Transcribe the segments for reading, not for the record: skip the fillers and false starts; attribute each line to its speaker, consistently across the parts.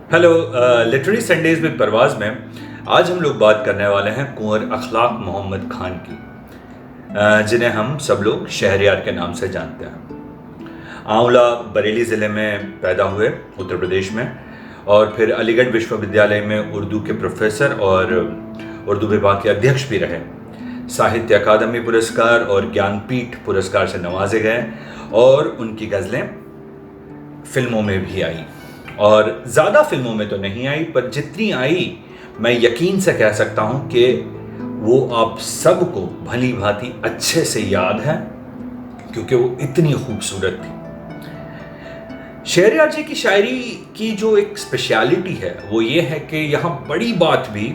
Speaker 1: Hello. Literary Sundays with परवाज में आज हम लोग बात करने वाले हैं कुंवर अखलाक मोहम्मद खान की, जिन्हें हम सब लोग शहरयार के नाम से जानते हैं। आंवला बरेली ज़िले में पैदा हुए उत्तर प्रदेश में, और फिर अलीगढ़ विश्वविद्यालय में उर्दू के प्रोफेसर और उर्दू विभाग के अध्यक्ष भी रहे। साहित्य अकादमी पुरस्कार और ज्ञानपीठ पुरस्कार से नवाजे गए और उनकी गज़लें फिल्मों में भी आई, और ज़्यादा फिल्मों में तो नहीं आई, पर जितनी आई मैं यकीन से कह सकता हूँ कि वो आप सबको भली भांति अच्छे से याद है, क्योंकि वो इतनी खूबसूरत थी। शहरयार जी की शायरी की जो एक स्पेशलिटी है वो ये है कि यहाँ बड़ी बात भी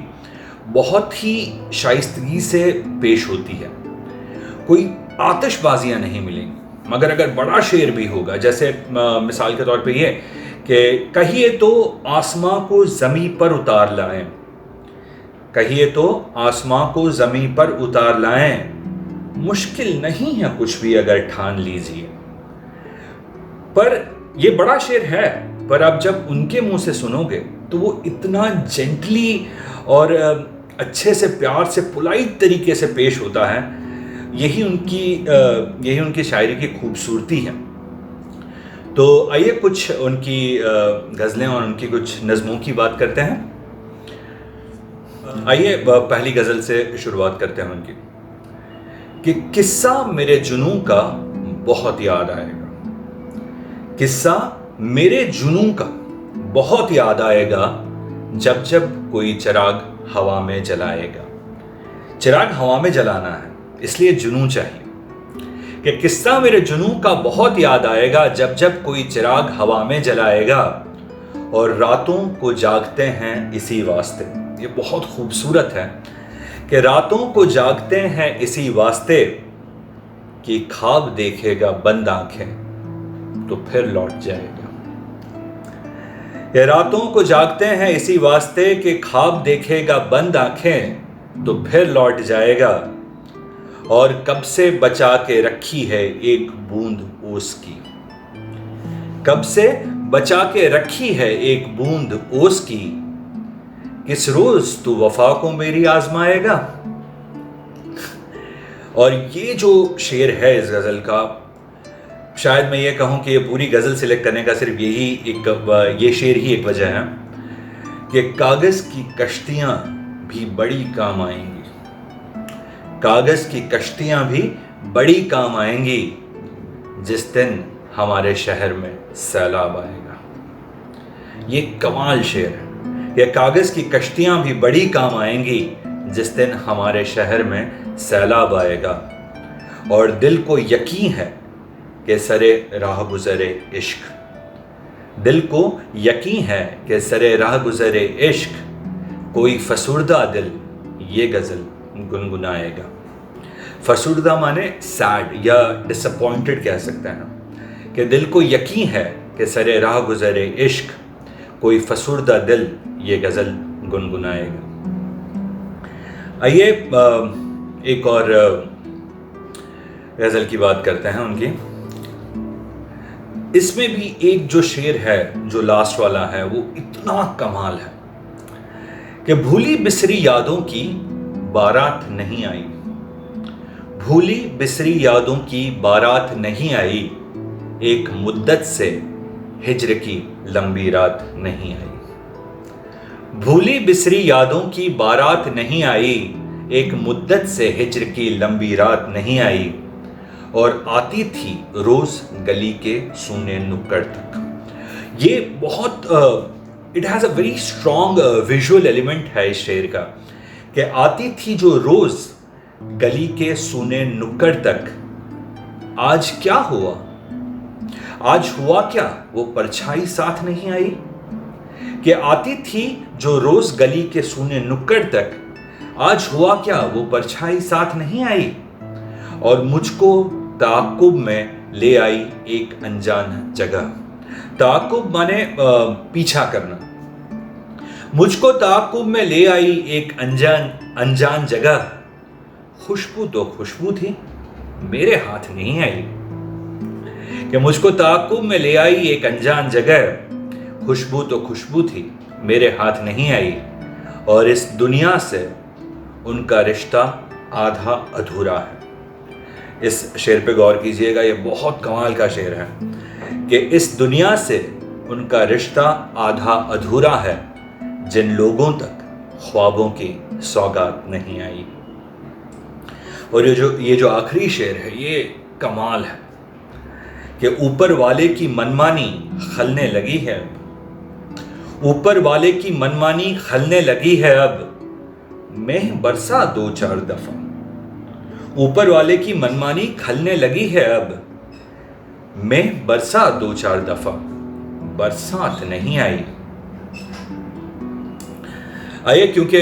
Speaker 1: बहुत ही शाइस्तगी से पेश होती है। कोई आतिशबाजियाँ नहीं मिलेंगी, मगर अगर बड़ा शेर भी होगा, जैसे मिसाल के तौर पे ये कि कहिए तो आसमां को ज़मीं पर उतार लाएं, कहिए तो आसमां को ज़मीं पर उतार लाएं, मुश्किल नहीं है कुछ भी अगर ठान लीजिए। पर ये बड़ा शेर है, पर आप जब उनके मुंह से सुनोगे तो वो इतना जेंटली और अच्छे से, प्यार से, पोलाइट तरीके से पेश होता है। यही उनकी शायरी की खूबसूरती है। तो आइए कुछ उनकी गज़लें और उनकी कुछ नज़मों की बात करते हैं। आइए पहली गज़ल से शुरुआत करते हैं उनकी कि किस्सा मेरे जुनून का बहुत याद आएगा, किस्सा मेरे जुनून का बहुत याद आएगा, जब जब कोई चिराग हवा में जलाएगा। चिराग हवा में जलाना है, इसलिए जुनून चाहिए कि किस्सा मेरे जुनून का बहुत याद आएगा, जब जब कोई चिराग हवा में जलाएगा, और रातों को जागते हैं इसी वास्ते। ये बहुत खूबसूरत है कि रातों को जागते हैं इसी वास्ते, कि ख्वाब देखेगा बंद आंखें तो फिर लौट जाएगा। ये रातों को जागते हैं इसी वास्ते, कि ख्वाब देखेगा बंद आंखें तो फिर लौट जाएगा, और कब से बचा के रखी है एक बूंद ओस की, कब से बचा के रखी है एक बूंद ओस की, किस रोज तू वफा को मेरी आजमाएगा। और ये जो शेर है इस गज़ल का, शायद मैं ये कहूँ कि ये पूरी गज़ल सिलेक्ट करने का सिर्फ ये शेर ही एक वजह है कि कागज़ की कश्तियाँ भी बड़ी काम आएंगी, कागज़ की कश्तियाँ भी बड़ी काम आएंगी, जिस दिन हमारे शहर में सैलाब आएगा। ये कमाल शेर है। ये कागज़ की कश्तियाँ भी बड़ी काम आएंगी, जिस दिन हमारे शहर में सैलाब आएगा, और दिल को यकीन है कि सरे राह गुज़रे इश्क, दिल को यकीन है कि सरे राह गुज़रे इश्क, कोई फसुर्दा दिल ये गज़ल गुनगुनाएगा। फसुर्दा माने सैड या डिसअपॉइंटेड कह सकते हैं, कि दिल को यकीन है कि सरे राह गुज़रे इश्क, कोई फसुर्दा दिल ये गज़ल गुनगुनाएगा। आइए एक और गज़ल की बात करते हैं उनकी। इसमें भी एक जो शेर है, जो लास्ट वाला है, वो इतना कमाल है कि भूली बिसरी यादों की बारात नहीं आई, भूली बिसरी यादों की बारात नहीं आई, एक मुद्दत से हिज्र की लंबी रात नहीं आई। भूली बिसरी यादों की बारात नहीं आई, एक मुद्दत से हिज्र की लंबी रात नहीं आई, और आती थी रोज गली के सूने नुक्कड़ तक। ये बहुत it has a very strong visual element है इस शेर का, कि आती थी जो रोज गली के सूने नुक्कड़ तक, आज क्या हुआ, आज हुआ क्या वो परछाई साथ नहीं आई। कि आती थी जो रोज गली के सूने नुक्कड़ तक, आज हुआ क्या वो परछाई साथ नहीं आई, और मुझको ताक़ुब में ले आई एक अनजान जगह। ताक़ुब माने पीछा करना। मुझको ताक़ुब में ले आई एक अनजान जगह, खुशबू तो खुशबू थी मेरे हाथ नहीं आई। कि मुझको ताक़ुब में ले आई एक अनजान जगह, खुशबू तो खुशबू थी, मेरे हाथ नहीं आई, और इस दुनिया से उनका रिश्ता आधा अधूरा है। इस शेर पे गौर कीजिएगा, ये बहुत कमाल का शेर है कि इस दुनिया से उनका रिश्ता आधा अधूरा है, जिन लोगों तक ख्वाबों की सौगात नहीं आई। और ये जो आखिरी शेर है, ये कमाल है कि ऊपर वाले की मनमानी खलने लगी है, ऊपर वाले की मनमानी खलने लगी है, अब मेह बरसा 2-4 दफा। ऊपर वाले की मनमानी खलने लगी है, अब मेह बरसा 2-4 दफा, बरसात नहीं आई। आइए, क्योंकि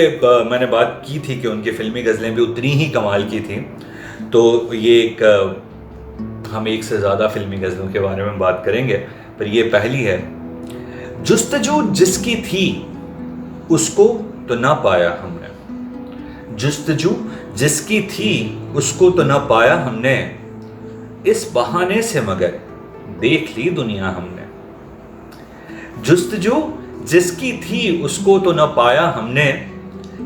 Speaker 1: मैंने बात की थी कि उनकी फिल्मी गज़लें भी उतनी ही कमाल की थी, तो हम एक से ज़्यादा फिल्मी गज़लों के बारे में बात करेंगे, पर ये पहली है। जुस्तजू जिसकी थी उसको तो ना पाया हमने, जुस्तजू जिसकी थी उसको तो ना पाया हमने, इस बहाने से मगर देख ली दुनिया हमने। जुस्तजू जिसकी थी उसको तो न पाया हमने,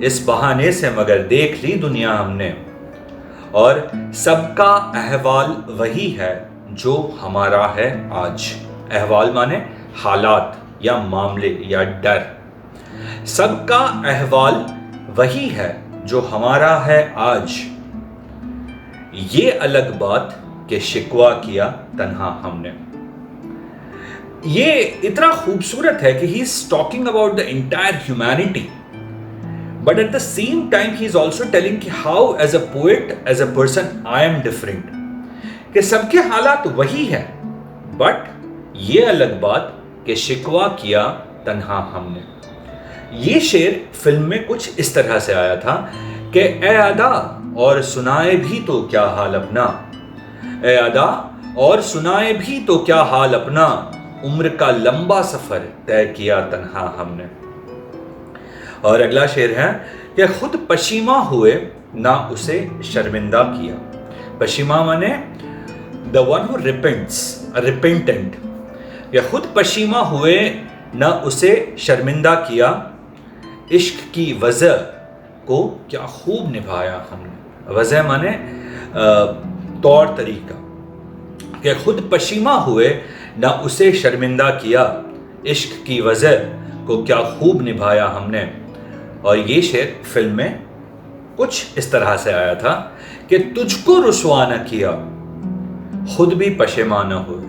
Speaker 1: इस बहाने से मगर देख ली दुनिया हमने, और सबका अहवाल वही है जो हमारा है आज। अहवाल माने हालात या मामले या डर। सबका अहवाल वही है जो हमारा है आज, ये अलग बात कि शिकवा किया तन्हा हमने। ये इतना खूबसूरत है कि he is talking about the entire humanity, but at the same time he is also telling कि how as a poet, as a person I am different, कि सबके हालात वही है, बट ये अलग बात कि शिकवा किया तन्हा हमने। ये शेर फिल्म में कुछ इस तरह से आया था कि ए अदा और सुनाए भी तो क्या हाल अपना, ए अदा और सुनाए भी तो क्या हाल अपना, उम्र का लंबा सफर तय किया तन्हा हमने। और अगला शेर है कि खुद पशीमा हुए ना उसे शर्मिंदा किया। पशीमा माने the one who repents, repentant. या खुद पशीमा हुए ना उसे शर्मिंदा किया, इश्क की वजह को क्या खूब निभाया हमने। वजह माने तौर तरीका, कि खुद पशीमा हुए ना उसे शर्मिंदा किया, इश्क की वजह को क्या खूब निभाया हमने। और ये शेर फिल्म में कुछ इस तरह से आया था कि तुझको रुसवा न किया खुद भी पशेमान हुए,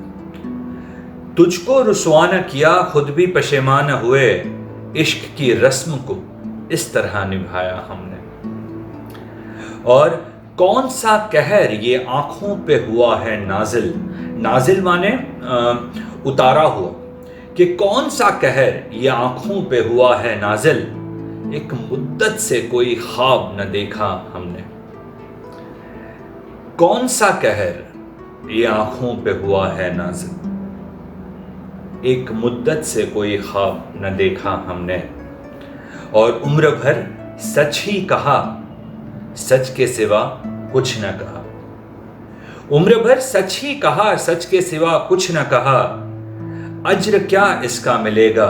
Speaker 1: तुझको रुसवा न किया खुद भी पशेमान हुए, इश्क की रस्म को इस तरह निभाया हमने। और कौन सा कहर ये आंखों पे हुआ है नाजिल, नाजिल माने उतारा हुआ, कि कौन सा कहर ये आंखों पे हुआ है नाजिल, एक मुद्दत से कोई ख्वाब न देखा हमने। कौन सा कहर ये आंखों पे हुआ है नाजिल, एक मुद्दत से कोई ख्वाब न देखा हमने। और उम्र भर सच ही कहा, सच के सिवा कुछ न कहा। उम्र भर सच ही कहा, सच के सिवा कुछ न कहा, अज्र क्या इसका मिलेगा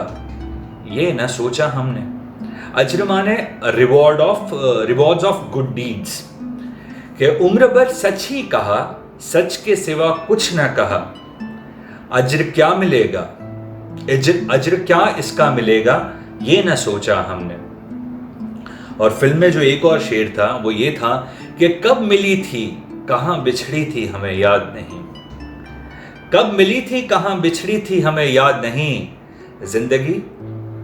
Speaker 1: ये न सोचा हमने। अज्र माने रिवॉर्ड्स ऑफ गुड डीड्स, कि उम्र भर सच ही कहा, सच के सिवा कुछ न कहा, अज्र क्या मिलेगा, अज्र क्या इसका मिलेगा ये न सोचा हमने। और फिल्म में जो एक और शेर था वो ये था कि कब मिली थी कहां बिछड़ी थी हमें याद नहीं, कब मिली थी कहां बिछड़ी थी हमें याद नहीं, जिंदगी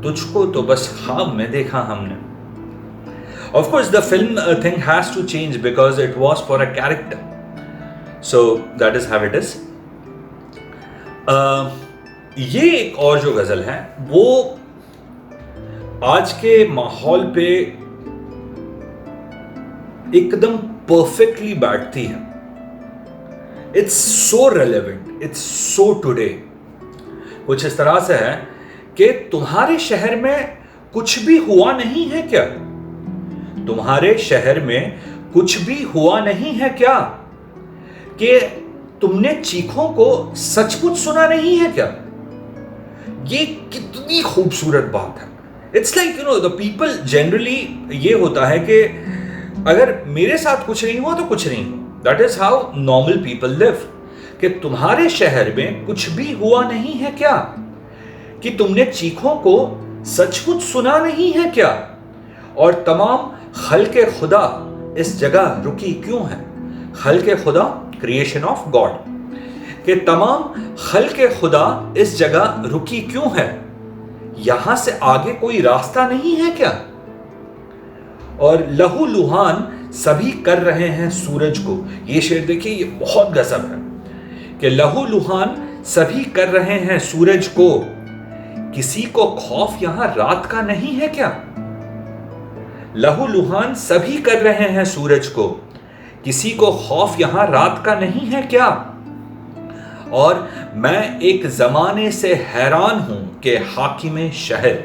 Speaker 1: तुझको तो बस ख्वाब में देखा हमने। Of course the film thing has to change because it was for a character, so that is how it is. ये एक और जो गजल है वो आज के माहौल पे एकदम परफेक्टली बैठती है। It's so relevant, it's so today. कुछ इस तरह से है कि तुम्हारे शहर में कुछ भी हुआ नहीं है क्या, तुम्हारे शहर में कुछ भी हुआ नहीं है क्या, कि तुमने चीखों को सचमुच सुना नहीं है क्या, ये कितनी खूबसूरत बात है। It's like the people generally, ये होता है कि अगर मेरे साथ कुछ नहीं हुआ तो कुछ नहीं हुआ, that is how normal people live. कि तुम्हारे शहर में कुछ भी हुआ नहीं है क्या? कि तुमने चीखों को सचमुच सुना नहीं है क्या? और तमाम खल्के खुदा इस जगह रुकी क्यों है? खल्के खुदा, क्रिएशन ऑफ गॉड, कि तमाम खल्के खुदा इस जगह रुकी क्यों है? यहां से आगे कोई रास्ता नहीं है क्या? और लहू लुहान सभी कर रहे हैं सूरज को। ये शेर देखिए, ये बहुत गजब है कि लहू लुहान सभी कर रहे हैं सूरज को, किसी को खौफ यहां रात का नहीं है क्या? लहू लुहान सभी कर रहे हैं सूरज को, किसी को खौफ यहां रात का नहीं है क्या? और मैं एक जमाने से हैरान हूं कि हाकिम शहर,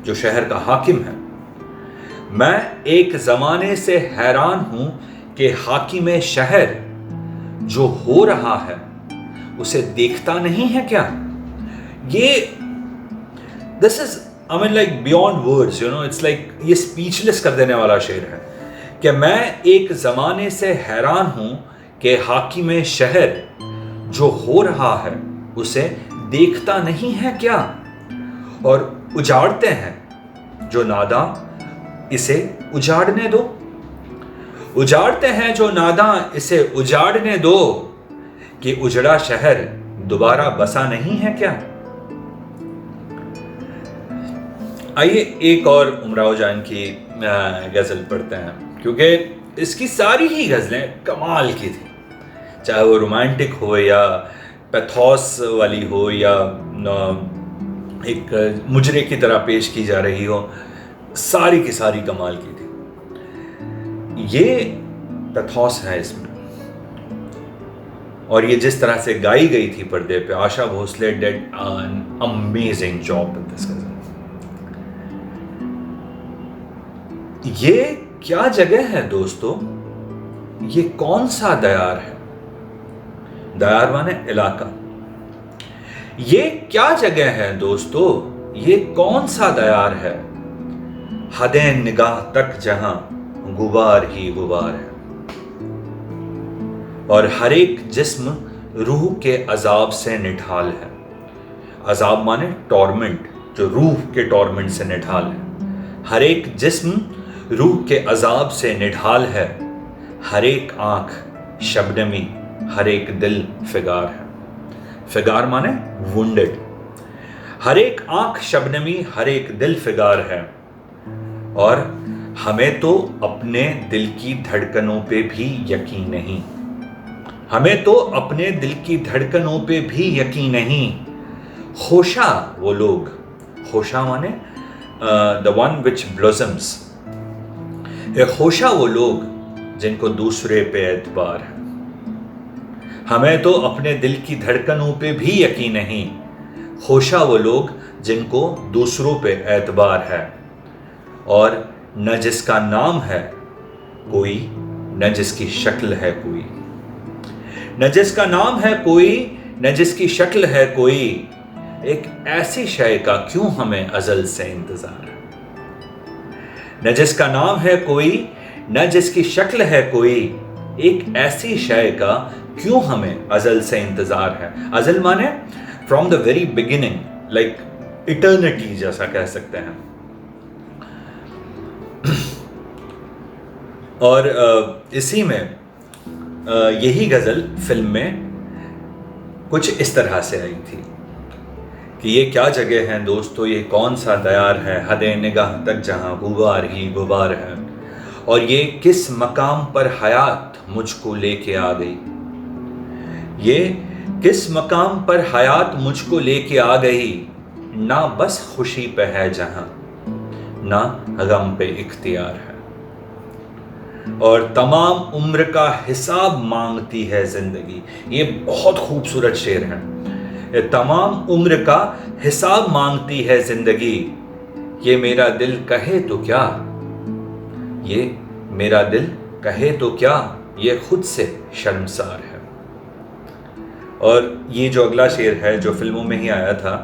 Speaker 1: जो शहर का हाकिम है, मैं एक जमाने से हैरान हूं कि हाकिम शहर जो हो रहा है उसे देखता नहीं है क्या? ये this is, I mean like beyond words, it's like ये स्पीचलेस कर देने वाला शेर है कि मैं एक जमाने से हैरान हूं कि हाकिम शहर जो हो रहा है उसे देखता नहीं है क्या? और उजाड़ते हैं जो नादा, इसे उजाड़ने दो। उजाड़ते हैं जो नादा, इसे उजाड़ने दो, कि उजड़ा शहर दोबारा बसा नहीं है क्या? आइए एक और उमराव जान की गजल पढ़ते हैं, क्योंकि इसकी सारी ही गजलें कमाल की थी, चाहे वो रोमांटिक हो या पैथोस वाली हो या एक मुजरे की तरह पेश की जा रही हो, सारी की सारी कमाल की थी। ये पैथोस है इसमें, और ये जिस तरह से गाई गई थी पर्दे पे, Asha Bhosle did an amazing job in this ghazal. ये क्या जगह है दोस्तों? ये कौन सा दयार है? दयार माने इलाका। ये क्या जगह है दोस्तों? ये कौन सा दयार है? हदें निगाह तक जहां गुबार ही गुबार है, और हर एक जिस्म रूह के अजाब से निढाल है। अजाब माने टॉर्मेंट, जो रूह के टॉर्मेंट से निढाल है। हर एक जिस्म रूह के अजाब से निढाल है, हर एक आंख शबनमी, हर एक दिल फिगार है। फिगार माने वुंडेड। हर एक आंख शबनमी, हर एक दिल फिगार है, और हमें तो अपने दिल की धड़कनों पे भी यकीन नहीं। हमें तो अपने दिल की धड़कनों पे भी यकीन नहीं। खोशा वो लोग, खोशा माने द वन विच ब्लॉसम्स, खोशा वो लोग जिनको दूसरे पे एतबार है। हमें तो अपने दिल की धड़कनों पे भी यकीन नहीं। खोशा वो लोग जिनको दूसरों पे एतबार है, और न जिसका नाम है कोई, न जिसकी शक्ल है कोई। न जिसका नाम है कोई, न जिसकी शक्ल है कोई, एक ऐसी शय का क्यों हमें अजल से इंतजार है। न जिसका नाम है कोई, न जिसकी शक्ल है कोई, एक ऐसी शय का क्यों हमें अजल से इंतजार है। अजल माने from the very beginning, like eternity जैसा कह सकते हैं। और इसी में यही गजल फिल्म में कुछ इस तरह से आई थी कि ये क्या जगह है दोस्तों, ये कौन सा दयार है, हदें निगाह तक जहां गुबार ही गुबार है, और ये किस मकाम पर हयात मुझको लेके आ गई। ये किस मकाम पर हयात मुझको लेके आ गई, ना बस खुशी पे है जहां, ना गम पे इख्तियार है, और तमाम उम्र का हिसाब मांगती है जिंदगी। ये बहुत खूबसूरत शेर है। ये तमाम उम्र का हिसाब मांगती है जिंदगी, ये मेरा दिल कहे तो क्या, ये मेरा दिल कहे तो क्या, ये खुद से शर्मसार है। और ये जो अगला शेर है जो फिल्मों में ही आया था,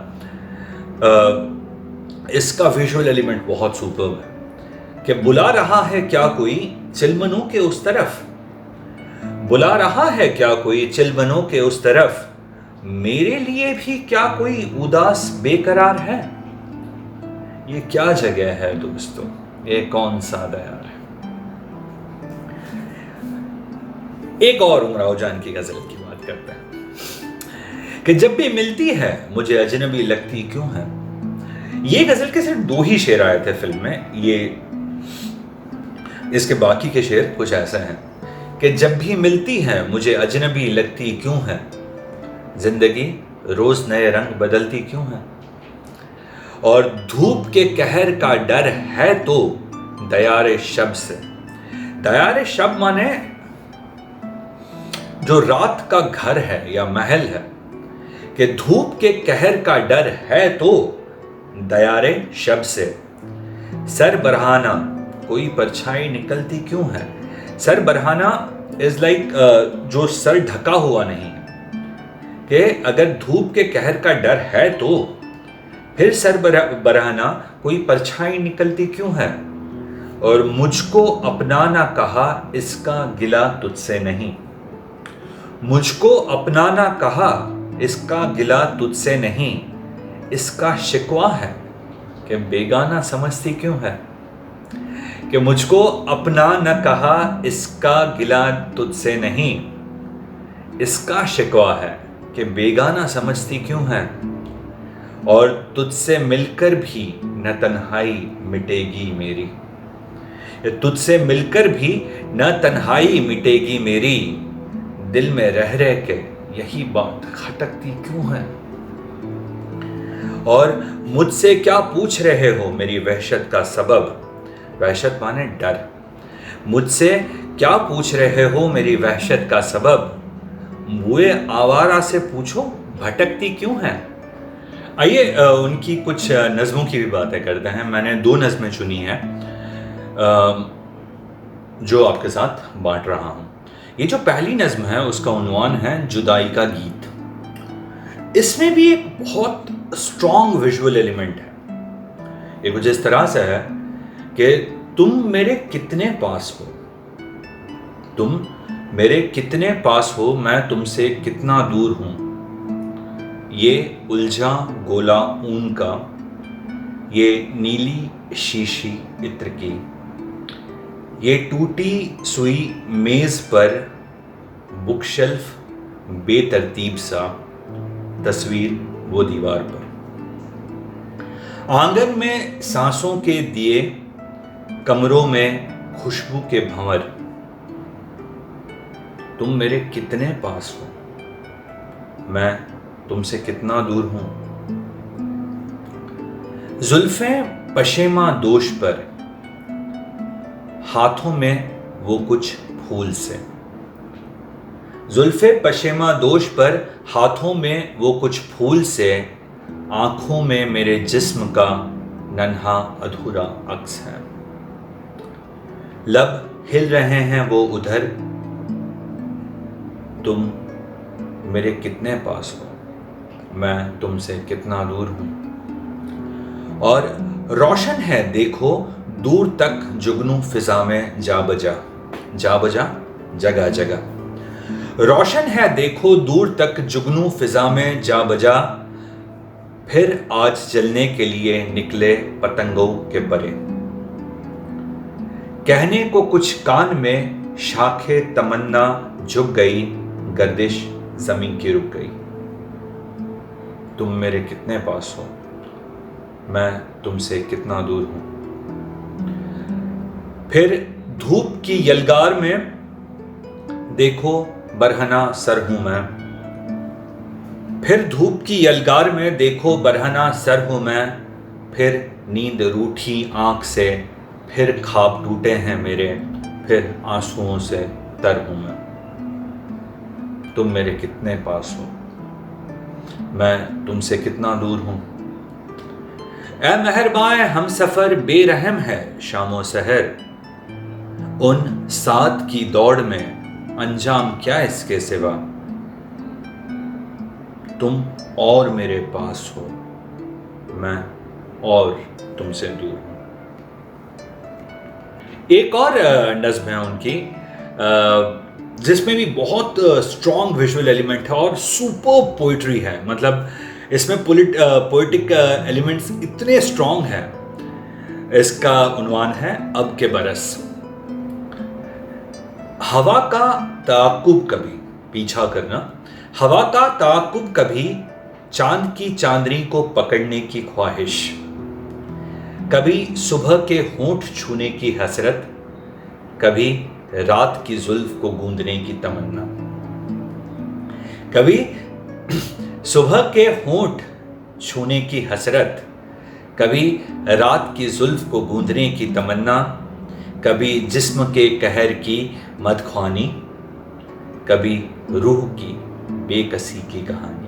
Speaker 1: इसका विजुअल एलिमेंट बहुत सुपर्ब है कि बुला रहा है क्या कोई चिलमनों के उस तरफ, बुला रहा है क्या कोई चिलमनों के उस तरफ, मेरे लिए भी क्या कोई उदास बेकरार है। ये क्या जगह है दोस्तों, ये कौन सा दयार है। एक और उमराव जान की गजल की बात करते हैं कि जब भी मिलती है मुझे अजनबी लगती क्यों है। ये गजल के सिर्फ 2 ही शेर आए थे फिल्म में, ये इसके बाकी के शेर कुछ ऐसे हैं कि जब भी मिलती है मुझे अजनबी लगती क्यों है, जिंदगी रोज नए रंग बदलती क्यों है, और धूप के कहर का डर है तो दयारे शब से। दयारे शब माने जो रात का घर है या महल है, कि धूप के कहर का डर है तो दयारे शब से। सर बरहाना कोई परछाई निकलती क्यों है। सर बरहाना इज लाइक जो सर ढका हुआ नहीं है, कि अगर धूप के कहर का डर है तो फिर सर बरहाना कोई परछाई निकलती क्यों है, और मुझको अपनाना कहा इसका गिला तुझसे नहीं। मुझको अपनाना कहा इसका गिला तुझसे नहीं, इसका शिकवा है कि बेगाना समझती क्यों है। कि मुझको अपना न कहा इसका गिला तुझसे नहीं, इसका शिकवा है कि बेगाना समझती क्यों है, और तुझसे मिलकर भी न तन्हाई मिटेगी मेरी। तुझसे मिलकर भी न तन्हाई मिटेगी मेरी, दिल में रह रह के यही बात खटकती क्यों है। और मुझसे क्या पूछ रहे हो मेरी वहशत का सबब। वहशत माने डर। मुझसे क्या पूछ रहे हो मेरी वहशत का सबब, मुए आवारा से पूछो भटकती क्यों है। आइए उनकी कुछ नज़मों की भी बातें करते हैं। मैंने 2 नज़में चुनी हैं जो आपके साथ बांट रहा हूं। ये जो पहली नज़्म है उसका उन्वान है जुदाई का गीत। इसमें भी एक बहुत स्ट्रॉन्ग विजुअल एलिमेंट है। ये कुछ इस तरह से है कि तुम मेरे कितने पास हो, तुम मेरे कितने पास हो, मैं तुमसे कितना दूर हूं। ये उलझा गोला ऊन का, ये नीली शीशी इत्र की, ये टूटी सुई मेज पर बुकशेल्फ बेतरतीब सा, तस्वीर वो दीवार पर। आंगन में सांसों के दिए, कमरों में खुशबू के भंवर। तुम मेरे कितने पास हो, मैं तुमसे कितना दूर हूं। जुल्फें पशेमा दोष पर, हाथों में वो कुछ फूल से। जुल्फे पशेमा दोष पर, हाथों में वो कुछ फूल से, आंखों में मेरे जिस्म का नन्हा अधूरा अक्स है। लब हिल रहे हैं वो उधर, तुम मेरे कितने पास हो, मैं तुमसे कितना दूर हूं। और रोशन है देखो दूर तक जुगनू फिजा में जा बजा, जा बजा जगह जगह। रोशन है देखो दूर तक जुगनू फिजा में जा बजा, फिर आज जलने के लिए निकले पतंगों के परे। कहने को कुछ कान में शाखे तमन्ना झुक गई, गर्दिश जमीन की रुक गई। तुम मेरे कितने पास हो, मैं तुमसे कितना दूर हूं। फिर धूप की यलगार में देखो बरहना सर हूं मैं। फिर धूप की यलगार में देखो बरहना सर हूं मैं। फिर नींद रूठी आंख से, फिर ख्वाब टूटे हैं मेरे, फिर आंसुओं से तर हूं मैं। तुम मेरे कितने पास हो, मैं तुमसे कितना दूर हूं। ऐ मेहरबान हम सफर बेरहम है शामो सहर, उन साथ की दौड़ में अंजाम क्या इसके सिवा। तुम और मेरे पास हो, मैं और तुमसे दूर हूं। एक और नज्म है उनकी जिसमें भी बहुत स्ट्रॉन्ग विजुअल एलिमेंट है और सुपर पोइट्री है। मतलब इसमें पोइटिक एलिमेंट्स इतने स्ट्रॉन्ग हैं। इसका उन्वान है अब के बरस। हवा का ताकुब कभी, पीछा करना, हवा का ताकुब कभी, चांद की चांदनी को पकड़ने की ख्वाहिश, कभी सुबह के होंठ छूने की हसरत, कभी रात की जुल्फ को गूंदने की तमन्ना। कभी सुबह के होंठ छूने की हसरत, कभी रात की जुल्फ को गूंदने की तमन्ना, कभी जिस्म के कहर की मदख्वानी, कभी रूह की बेकसी की कहानी।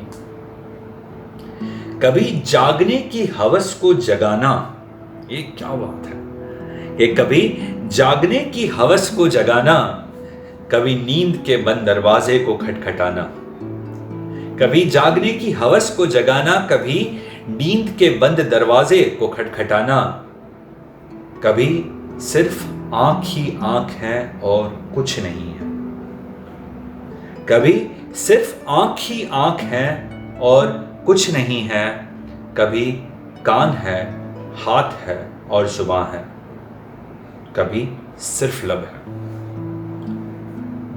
Speaker 1: कभी जागने की हवस को जगाना, ये क्या बात है, कि कभी जागने की हवस को जगाना, कभी नींद के बंद दरवाजे को खटखटाना। कभी जागने की हवस को जगाना, कभी नींद के बंद दरवाजे को खटखटाना, कभी सिर्फ आंख ही आंख है और कुछ नहीं है, कभी सिर्फ आंख ही आंख है और कुछ नहीं है, कभी कान है, हाथ है और जुबान है, कभी सिर्फ लब है।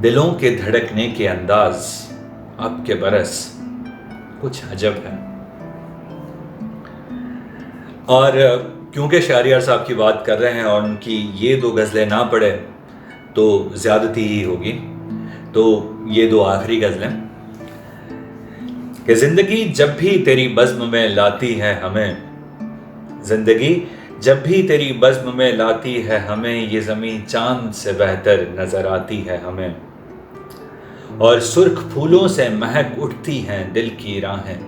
Speaker 1: दिलों के धड़कने के अंदाज अब के बरस कुछ अजब है। और क्योंकि शहरियार साहब की बात कर रहे हैं और उनकी ये दो गज़लें ना पढ़े तो ज़्यादती ही होगी, तो ये दो आखिरी गज़लें कि ज़िंदगी जब भी तेरी बज़्म में लाती है हमें, ज़िंदगी जब भी तेरी बज़्म में लाती है हमें, ये ज़मीं चांद से बेहतर नज़र आती है हमें, और सुर्ख फूलों से महक उठती हैं दिल की राहें,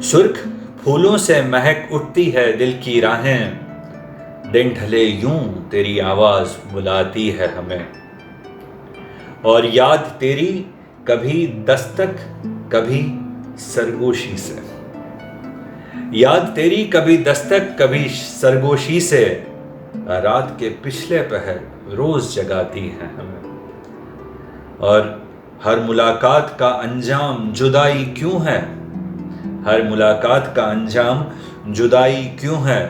Speaker 1: सुर्ख फूलों से महक उठती है दिल की राहें, दिन ढले यूं तेरी आवाज़ बुलाती है हमें, और याद तेरी कभी दस्तक कभी सरगोशी से, याद तेरी कभी दस्तक कभी सरगोशी से, रात के पिछले पहर रोज जगाती है हमें, और हर मुलाकात का अंजाम जुदाई क्यों है, हर मुलाकात का अंजाम जुदाई क्यों है,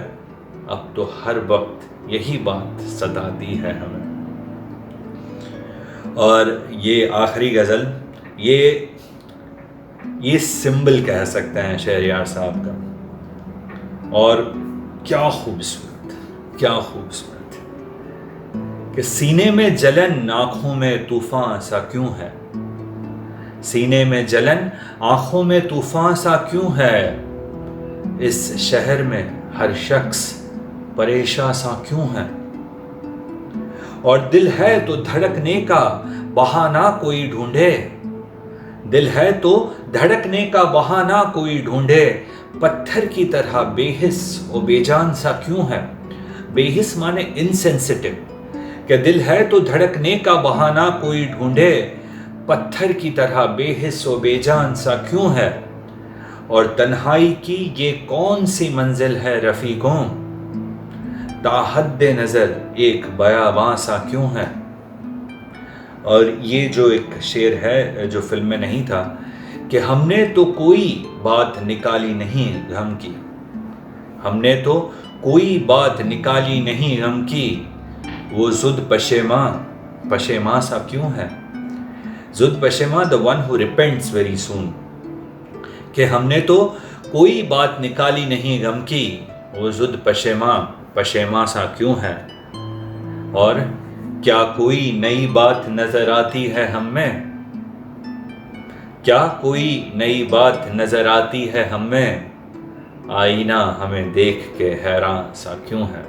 Speaker 1: अब तो हर वक्त यही बात सताती है हमें। और ये आखिरी गज़ल, ये सिंबल कह सकते हैं शहरियार साहब का। और क्या खूबसूरत, क्या खूबसूरत कि सीने में जलन आंखों में तूफान सा क्यों है, सीने में जलन आंखों में तूफान सा क्यों है, इस शहर में हर शख्स परेशान सा क्यों है, और दिल है तो धड़कने का बहाना कोई ढूंढे, दिल है तो धड़कने का बहाना कोई ढूंढे, पत्थर की तरह बेहिस और बेजान सा क्यों है, बेहिस माने इनसेंसिटिव, कि दिल है तो धड़कने का बहाना कोई ढूंढे, पत्थर की तरह बेहिस और बेजान सा क्यों है, और तन्हाई की ये कौन सी मंजिल है रफीकों, ताहद्दे नज़र एक बयाबां सा क्यों है। और ये जो एक शेर है जो फिल्म में नहीं था कि हमने तो कोई बात निकाली नहीं गम की, हमने तो कोई बात निकाली नहीं गम की, वो जुद पशेमा सा क्यों है, जुद पशेमा the one who repents very soon, कि हमने तो कोई बात निकाली नहीं गम की, वो जुद पशेमा सा क्यों है, और क्या कोई नई बात नजर आती है हम में, क्या कोई नई बात नजर आती है हम में, आईना हमें देख के हैरान सा क्यों है।